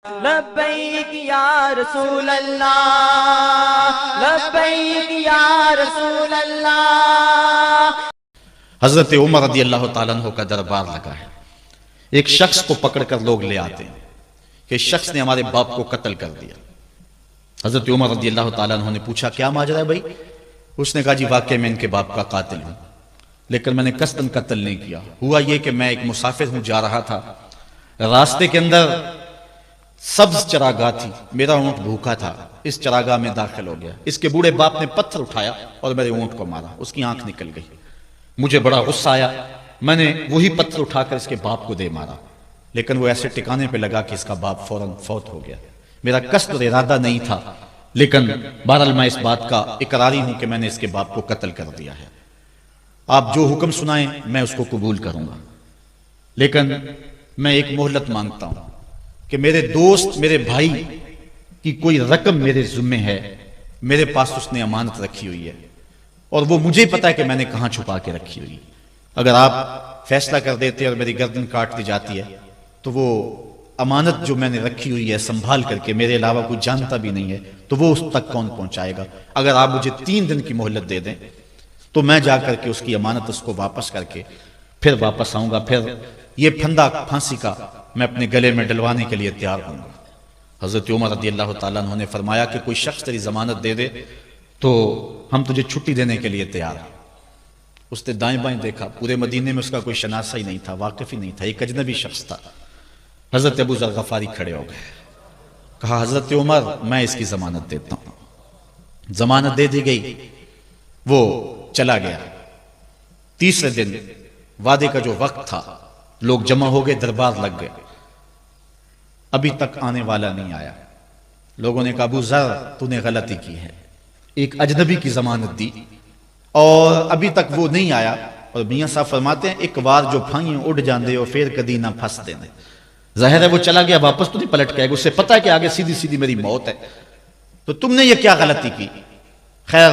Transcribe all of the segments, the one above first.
لبیک یا رسول اللہ، لبیک یا رسول اللہ۔ حضرت عمر رضی اللہ تعالیٰ عنہ کا دربار لگا ہے۔ ایک شخص کو پکڑ کر لوگ لے آتے ہیں کہ اس شخص نے ہمارے باپ کو قتل کر دیا۔ حضرت عمر رضی اللہ تعالیٰ عنہ نے پوچھا کیا ماجرا ہے بھائی؟ اس نے کہا جی واقعی میں ان کے باپ کا قاتل ہوں، لیکن میں نے قصداً قتل نہیں کیا۔ ہوا یہ کہ میں ایک مسافر ہوں، جا رہا تھا، راستے کے اندر سبز چراگاہ تھی، میرا اونٹ بھوکا تھا، اس چراگاہ میں داخل ہو گیا۔ اس کے بوڑھے باپ نے پتھر اٹھایا اور میرے اونٹ کو مارا، اس کی آنکھ نکل گئی۔ مجھے بڑا غصہ آیا، میں نے وہی پتھر اٹھا کر اس کے باپ کو دے مارا، لیکن وہ ایسے ٹکانے پہ لگا کہ اس کا باپ فوراً فوت ہو گیا۔ میرا قصد اور ارادہ نہیں تھا، لیکن بہرحال میں اس بات کا اقراری ہوں کہ میں نے اس کے باپ کو قتل کر دیا ہے۔ آپ جو حکم سنائیں میں اس کو قبول کروں گا، لیکن میں ایک مہلت مانگتا ہوں کہ میرے دوست، میرے بھائی کی کوئی رقم میرے ذمہ ہے، میرے پاس اس نے امانت رکھی ہوئی ہے اور وہ مجھے پتا ہے کہ میں نے کہاں چھپا کے رکھی ہوئی۔ اگر آپ فیصلہ کر دیتے اور میری گردن کاٹ دی جاتی ہے تو وہ امانت جو میں نے رکھی ہوئی ہے سنبھال کر کے، میرے علاوہ کوئی جانتا بھی نہیں ہے، تو وہ اس تک کون پہنچائے گا؟ اگر آپ مجھے 3 دن کی مہلت دے دیں تو میں جا کر کے اس کی امانت اس کو واپس کر کے پھر واپس آؤں گا، پھر یہ پھندا پھانسی کا میں اپنے گلے میں ڈلوانے کے لیے تیار ہوں گا۔ حضرت عمر رضی اللہ تعالیٰ عنہ نے فرمایا کہ کوئی شخص تیری ضمانت دے دے تو ہم تجھے چھٹی دینے کے لیے تیار ہیں۔ اس نے دائیں بائیں دیکھا، پورے مدینے میں اس کا کوئی شناسہ ہی نہیں تھا، واقف ہی نہیں تھا، ایک اجنبی شخص تھا۔ حضرت ابو ذر غفاری کھڑے ہو گئے، کہا حضرت عمر میں اس کی ضمانت دیتا ہوں۔ ضمانت دے دی گئی، وہ چلا گیا۔ تیسرے دن وعدے کا جو وقت تھا، لوگ جمع ہو گئے، دربار لگ گئے، ابھی تک آنے والا نہیں آیا۔ لوگوں نے کہا ابو ذر تو نے غلطی کی ہے، ایک اجنبی کی ضمانت دی اور ابھی تک وہ نہیں آیا، اور میاں صاحب فرماتے ہیں ایک بار جو پھائیں اڑ جاندے اور پھر کدی نہ پھنس دینے۔ ظاہر ہے وہ چلا گیا، واپس تو نہیں پلٹ کے آئے گا، اسے پتا ہے کہ آگے سیدھی سیدھی میری موت ہے، تو تم نے یہ کیا غلطی کی؟ خیر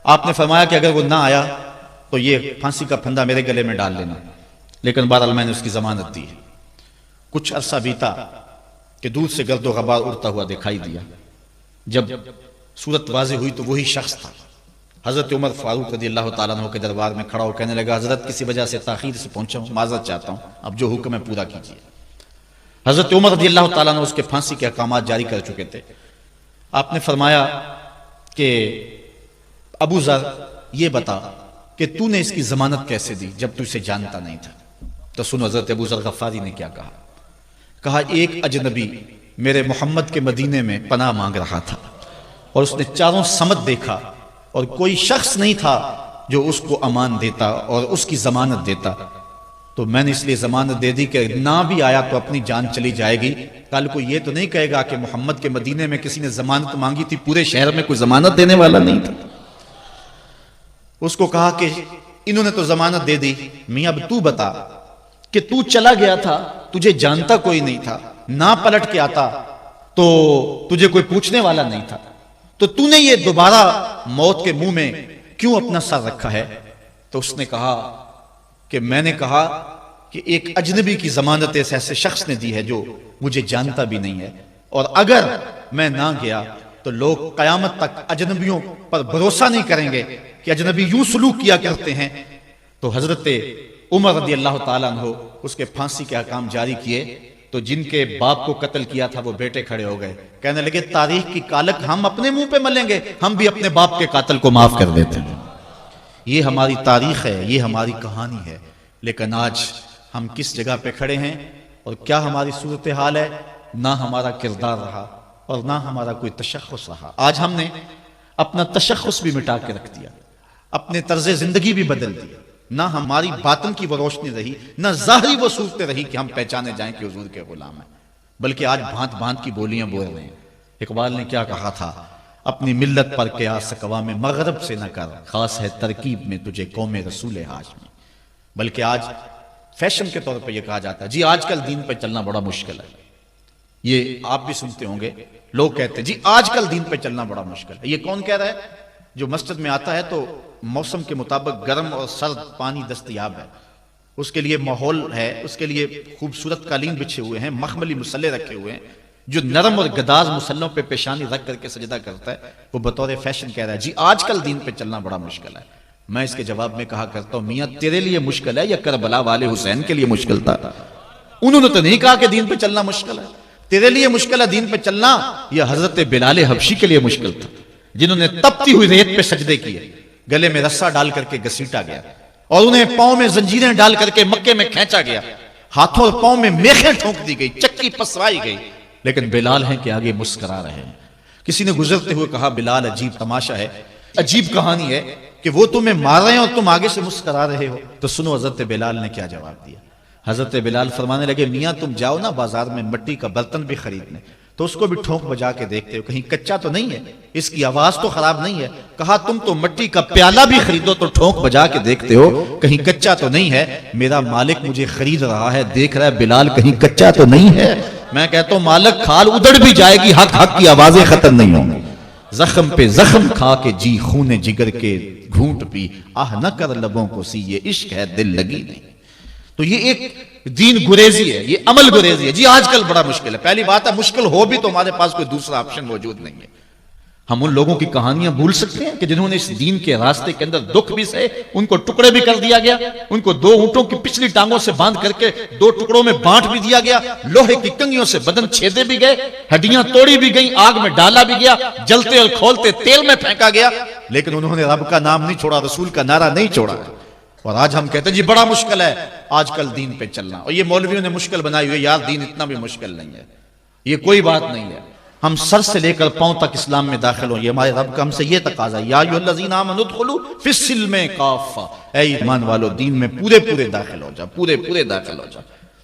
آپ نے فرمایا کہ اگر وہ نہ آیا تو یہ پھانسی کا پھندا میرے گلے میں ڈال لینا، لیکن بہرحال میں نے اس کی ضمانت دی ہے۔ کچھ عرصہ بیتا کہ دور سے گرد و غبار اڑتا ہوا دکھائی دیا۔ جب صورت واضح ہوئی تو وہی شخص تھا۔ حضرت عمر فاروق رضی اللہ تعالیٰ عنہ کے دربار میں کھڑا ہو کہنے لگا حضرت کسی وجہ سے تاخیر سے پہنچا ہوں، معذرت چاہتا ہوں، اب جو حکم ہے پورا کیجیے۔ حضرت عمر رضی اللہ تعالیٰ عنہ اس کے پھانسی کے احکامات جاری کر چکے تھے۔ آپ نے فرمایا کہ ابو ذر یہ بتا کہ تو نے اس کی ضمانت کیسے دی جب تو اسے جانتا نہیں تھا؟ تو سنو حضرت ابو ذر غفاری نے کیا کہا۔ کہا ایک اجنبی میرے محمد کے مدینے میں پناہ مانگ رہا تھا اور اس نے چاروں سمت دیکھا اور کوئی شخص نہیں تھا جو اس کو امان دیتا اور اس کی ضمانت دیتا، تو میں نے اس لیے ضمانت دے دی کہ نہ بھی آیا تو اپنی جان چلی جائے گی، کل کو یہ تو نہیں کہے گا کہ محمد کے مدینے میں کسی نے ضمانت مانگی تھی، پورے شہر میں کوئی ضمانت دینے والا نہیں تھا۔ اس کو کہا کہ انہوں نے تو ضمانت دے دی، میاں اب تو بتا کہ تو چلا گیا تھا، تجھے جانتا کوئی نہیں تھا، نہ پلٹ کے آتا تو تجھے کوئی پوچھنے والا نہیں تھا، تو تو نے یہ دوبارہ موت کے منہ میں کیوں اپنا سر رکھا ہے؟ تو اس نے کہا کہ میں نے کہا کہ ایک اجنبی کی ضمانت ایسے شخص نے دی ہے جو مجھے جانتا بھی نہیں ہے، اور اگر میں نہ گیا تو لوگ قیامت تک اجنبیوں پر بھروسہ نہیں کریں گے کہ اجنبی یوں سلوک کیا کرتے ہیں۔ تو حضرت عمر رضی اللہ تعالیٰ عنہ اس کے پھانسی کے احکام جاری کیے، تو جن کے باپ کو قتل کیا تھا وہ بیٹے کھڑے ہو گئے، کہنے لگے تاریخ کی کالک ہم اپنے منہ پہ ملیں گے، ہم بھی اپنے باپ کے قاتل کو معاف کر دیتے ہیں۔ یہ ہماری تاریخ ہے، یہ ہماری کہانی ہے، لیکن آج ہم کس جگہ پہ کھڑے ہیں اور کیا ہماری صورتحال ہے؟ نہ ہمارا کردار رہا اور نہ ہمارا کوئی تشخص رہا۔ آج ہم نے اپنا تشخص بھی مٹا کے رکھ دیا، اپنے طرز زندگی بھی بدل دیا، نہ ہماری باطن کی وہ روشنی رہی، نہ ظاہری وہ صورتیں رہی کہ ہم پہچانے جائیں کہ حضور کے غلام ہیں، بلکہ آج بھانت بھانت کی بولیاں بول رہے ہیں۔ اقبال نے کیا کہا تھا؟ اپنی ملت پر قیاس اقوام مغرب سے نہ کر، خاص ہے ترکیب میں تجھے قوم رسول ہاشمی۔ بلکہ آج فیشن کے طور پہ یہ کہا جاتا ہے جی آج کل دین پہ چلنا بڑا مشکل ہے، یہ آپ بھی سنتے ہوں گے، لوگ کہتے ہیں جی آج کل دین پہ چلنا بڑا مشکل ہے۔ یہ کون کہہ رہا ہے؟ جو مسجد میں آتا ہے تو موسم کے مطابق گرم اور سرد پانی دستیاب ہے، اس کے لیے ماحول ہے، اس کے لیے خوبصورت قالین بچھے ہوئے ہیں، مخملی مسلح رکھے ہوئے ہیں، جو نرم اور گداز مسلوں پہ پیشانی رکھ کر کے سجدہ کرتا ہے وہ بطور فیشن کہہ رہا ہے جی آج کل دین پہ چلنا بڑا مشکل ہے. میں اس کے جواب میں کہا کرتا ہوں میاں تیرے لیے مشکل ہے یا کربلا والے حسین کے لیے مشکل تھا؟ انہوں نے تو نہیں کہا کہ دین پہ چلنا مشکل ہے. تیرے لیے مشکل ہے دین پہ چلنا یا حضرت بلال حبشی کے لیے مشکل تھا جنہوں نے تپتی ہوئی ریت پہ سجدے کیے، گلے میں رسا ڈال کر کے گھسیٹا گیا اور انہیں پاؤں میں زنجیریں ڈال کر کے مکے میں کھینچا گیا، ہاتھوں اور پاؤں میں میخیں ٹھونک دی گئی، چکی پسوائی گئی، لیکن بلال ہیں کہ آگے مسکرا رہے ہیں. کسی نے گزرتے ہوئے کہا بلال عجیب تماشا ہے، عجیب کہانی ہے کہ وہ تمہیں مار رہے ہیں اور تم آگے سے مسکرا رہے ہو. تو سنو حضرت بلال نے کیا جواب دیا. حضرت بلال فرمانے لگے میاں تم جاؤ نا بازار میں مٹی کا برتن بھی خریدنے تو اس کو بھی ٹھونک بجا کے دیکھتے ہو کہیں کچا تو نہیں ہے، اس کی آواز تو خراب نہیں ہے. کہا تم تو مٹی کا پیالہ بھی خریدو تو ٹھونک بجا کے دیکھتے ہو کہیں کچا تو نہیں ہے. میرا مالک مجھے خرید رہا ہے، دیکھ رہا ہے بلال کہیں کچا تو نہیں ہے. میں کہتا ہوں مالک کھال ادڑ بھی جائے گی، حق حق کی آوازیں ختم نہیں ہوں گی. زخم پہ زخم کھا کے جی خون جگر کے گھونٹ پی، آہ نہ کر لبوں کو سی یہ عشق ہے دل لگی نہیں. تو یہ ایک دین گریزی ہے، یہ عمل گریزی ہے. جی آج کل بڑا مشکل ہے. پہلی بات ہے مشکل ہو بھی تو ہمارے پاس کوئی دوسرا آپشن موجود نہیں ہے. ہم ان لوگوں کی کہانیاں بھول سکتے ہیں کہ جنہوں نے اس دین کے راستے کے اندر دکھ بھی سہے، ان کو ٹکڑے بھی کر دیا گیا، ان کو 2 اونٹوں کی پچھلی ٹانگوں سے باندھ کر کے 2 ٹکڑوں میں بانٹ بھی دیا گیا، لوہے کی کنگیوں سے بدن چھیدے بھی گئے، ہڈیاں توڑی بھی گئیں، آگ میں ڈالا بھی گیا، جلتے اور کھولتے تیل میں پھینکا گیا، لیکن انہوں نے رب کا نام نہیں چھوڑا، رسول کا نعرہ نہیں چھوڑا. اور آج ہم کہتے ہیں جی بڑا مشکل ہے آج کل دین پہ چلنا، اور یہ مولویوں نے مشکل بنائی ہوئی. یار دین اتنا بھی مشکل نہیں ہے، یہ کوئی بات نہیں ہے. ہم سر سے لے کر پاؤں تک اسلام میں داخل ہوں. یہ ہمارے رب کا ہم سے یہ تقاضا ہے، یا ایھا الذین آمنوا ادخلوا فی السلم کافہ، اے ایمان والو دین میں پورے داخل ہو جا، پورے داخل ہو جا.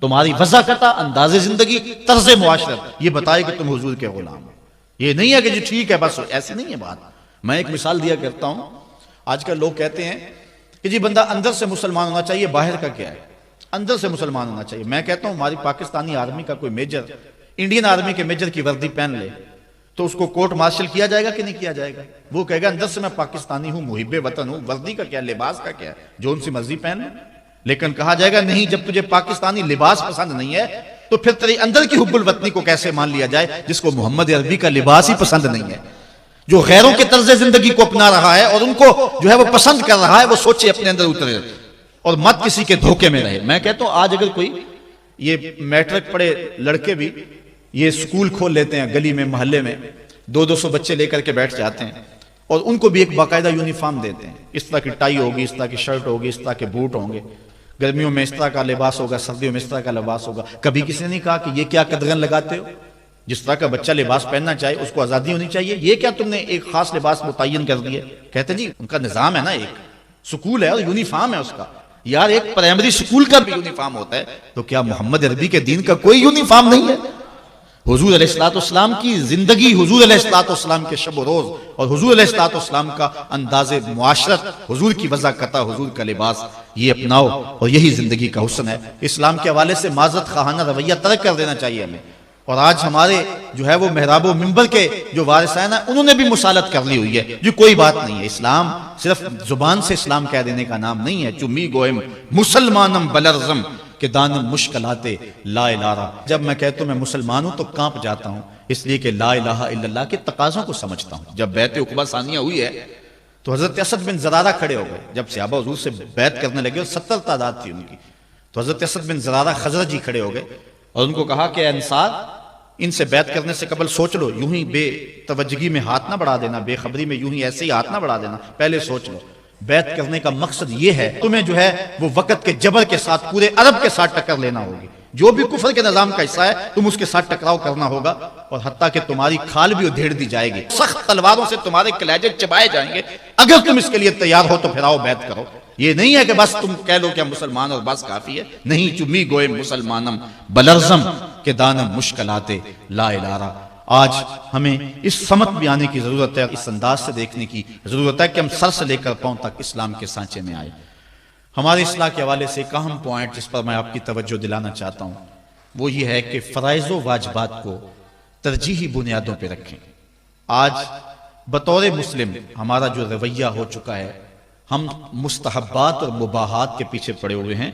تمہاری وضاحت، انداز زندگی، طرز معاشرت یہ بتائے کہ تم حضور کے غلام ہو. یہ نہیں ہے کہ جی ٹھیک ہے بس، ایسی نہیں ہے بات. میں ایک مثال دیا کرتا ہوں. آج کل لوگ کہتے ہیں کہ جی بندہ اندر سے مسلمان ہونا چاہیے، باہر کا کیا ہے؟ اندر سے مسلمان ہونا چاہیے. میں کہتا ہوں ہماری پاکستانی آرمی کا کوئی میجر انڈین آرمی کے میجر کی وردی پہن لے تو اس کو کورٹ مارشل کیا جائے گا کہ نہیں کیا جائے گا؟ وہ کہے گا اندر سے میں پاکستانی ہوں، محب وطن ہوں، وردی کا کیا، لباس کا کیا ہے، جو ان سے مرضی پہن لیں. لیکن کہا جائے گا نہیں، جب تجھے پاکستانی لباس پسند نہیں ہے تو پھر تیری اندر کی حب الوطنی کو کیسے مان لیا جائے جس کو محمد عربی کا لباس ہی پسند نہیں ہے، جو غیروں کے طرز زندگی کو اپنا رہا ہے اور ان کو جو ہے وہ پسند کر رہا ہے. وہ سوچے اپنے اندر اترے اور مت کسی کے دھوکے میں رہے. میں کہتا ہوں آج اگر کوئی یہ میٹرک پڑھے لڑکے بھی یہ سکول کھول لیتے ہیں گلی میں محلے میں، 200 بچے لے کر کے بیٹھ جاتے ہیں اور ان کو بھی ایک باقاعدہ یونیفارم دیتے ہیں. اس طرح کی ٹائی ہوگی، اس طرح کی شرٹ ہوگی، اس طرح کے بوٹ ہوں گے، گرمیوں میں اس طرح کا لباس ہوگا، سردیوں میں اس طرح کا لباس ہوگا. کبھی کسی نے نہیں کہا کہ یہ کیا قدغن لگاتے ہو؟ جس طرح کا بچہ لباس پہننا چاہے اس کو آزادی ہونی چاہیے. یہ کیا تم نے ایک خاص لباس متعین کر دیا؟ کہتے جی ان کا نظام ہے نا، ایک سکول ہے اور یونیفارم ہے اس کا. یار ایک پرائمری سکول کا بھی یونیفارم ہوتا ہے، تو کیا محمد عربی کے دین کا کوئی یونیفارم نہیں ہے؟ حضور علیہ السلام کی زندگی، حضور علیہ السلام کے شب و روز اور حضور علیہ السلام کا انداز معاشرت، حضور کی وضاحت، حضور کا لباس، یہ اپناؤ اور یہی زندگی کا حسن ہے. اسلام کے حوالے سے معذرت خواہانہ رویہ ترک کر دینا چاہیے ہمیں. اور آج ہمارے جو ہے وہ محراب و منبر کے جو وارثین ہیں انہوں نے بھی مسالت کر لی ہوئی ہے. جو کوئی بات نہیں ہے، اسلام صرف زبان سے اسلام کہہ دینے کا نام نہیں ہے. چمی گوئم مسلمانم بلرزم کہ دانم مشکلاتے لا الہ. جب میں کہتا ہوں میں مسلمان ہوں تو کانپ جاتا ہوں، اس لیے کہ لا الہ الا اللہ کے تقاضوں کو سمجھتا ہوں. جب بیعت عقبہ ثانیہ ہوئی ہے تو حضرت اسد بن زرارہ کھڑے ہو گئے. جب صحابہ حضور سے بیعت کرنے لگے اور 70 تعداد تھی ان کی، تو حضرت اسد بن زرارہ خزرجی کھڑے ہو گئے اور ان کو کہا کہ اے انصار، ان سے بیعت کرنے سے قبل سوچ لو، یوں ہی بے توجہی میں ہاتھ نہ بڑھا دینا، بے خبری میں یوں ہی ایسے ہی ہاتھ نہ بڑھا دینا، پہلے سوچ لو. بیعت کرنے کا مقصد یہ ہے تمہیں جو ہے وہ وقت کے جبر کے ساتھ پورے عرب کے ساتھ ٹکر لینا ہوگی. جو بھی کفر کے نظام کا حصہ ہے تم اس کے ساتھ ٹکراؤ کرنا ہوگا، اور حتیٰ کہ تمہاری کھال بھی ادھیڑ دی جائے گی، سخت تلواروں سے تمہارے کلیجے چبائے جائیں گے. اگر تم اس کے لیے تیار ہو تو پھر آؤ بیعت کرو. یہ نہیں ہے کہ بس تم کہہ لو کہ ہم مسلمان اور بس کافی ہے. نہیں، چمی گوئے مسلمانم بلرزم کہ دانم مشکلاتے لا الہ. آج ہمیں اس سمت بھی آنے کی ضرورت ہے، اس انداز سے دیکھنے کی ضرورت ہے کہ ہم سر سے لے کر پاؤں تک اسلام کے سانچے میں آئے. ہماری اصلاح کے حوالے سے ایک اہم پوائنٹ جس پر میں آپ کی توجہ دلانا چاہتا ہوں وہ یہ ہے کہ فرائض و واجبات کو ترجیحی بنیادوں پہ رکھیں. آج بطور مسلم ہمارا جو رویہ ہو چکا ہے، ہم مستحبات اور مباحات کے پیچھے پڑے ہوئے ہیں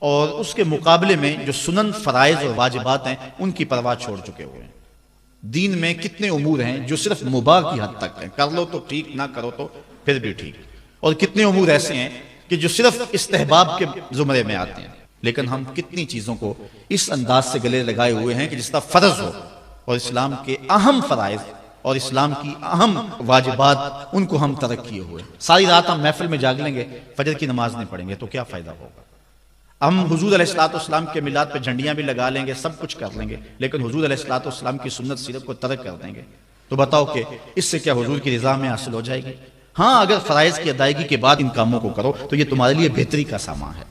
اور اس کے مقابلے میں جو سنن، فرائض اور واجبات ہیں ان کی پرواہ چھوڑ چکے ہوئے ہیں. دین میں کتنے امور ہیں جو صرف مباح کی حد تک ہیں، کر لو تو ٹھیک، نہ کرو تو پھر بھی ٹھیک، اور کتنے امور ایسے ہیں کہ جو صرف استحباب کے زمرے میں آتے ہیں۔ لیکن ہم کتنی چیزوں کو اس انداز سے گلے لگائے ہوئے ہیں کہ جس طرح فرض ہو، اور اسلام کے اہم فرائض اور اسلام کی اہم واجبات ان کو ہم ترک کیے ہوئے۔ ساری رات ہم محفل میں جاگ لیں گے، فجر کی نماز نہیں پڑھیں گے تو کیا فائدہ ہوگا؟ ہم حضور علیہ الصلوۃ والسلام کے میلاد پہ جھنڈیاں بھی لگا لیں گے، سب کچھ کر لیں گے، لیکن حضور علیہ الصلوۃ والسلام کی سنت سیرت کو ترک کر دیں گے، تو بتاؤ کہ اس سے کیا حضور کی رضا میں حاصل ہو جائے گی؟ ہاں، اگر فرائض کی ادائیگی کے بعد ان کاموں کو کرو تو یہ تمہارے لیے بہتری کا سامان ہے۔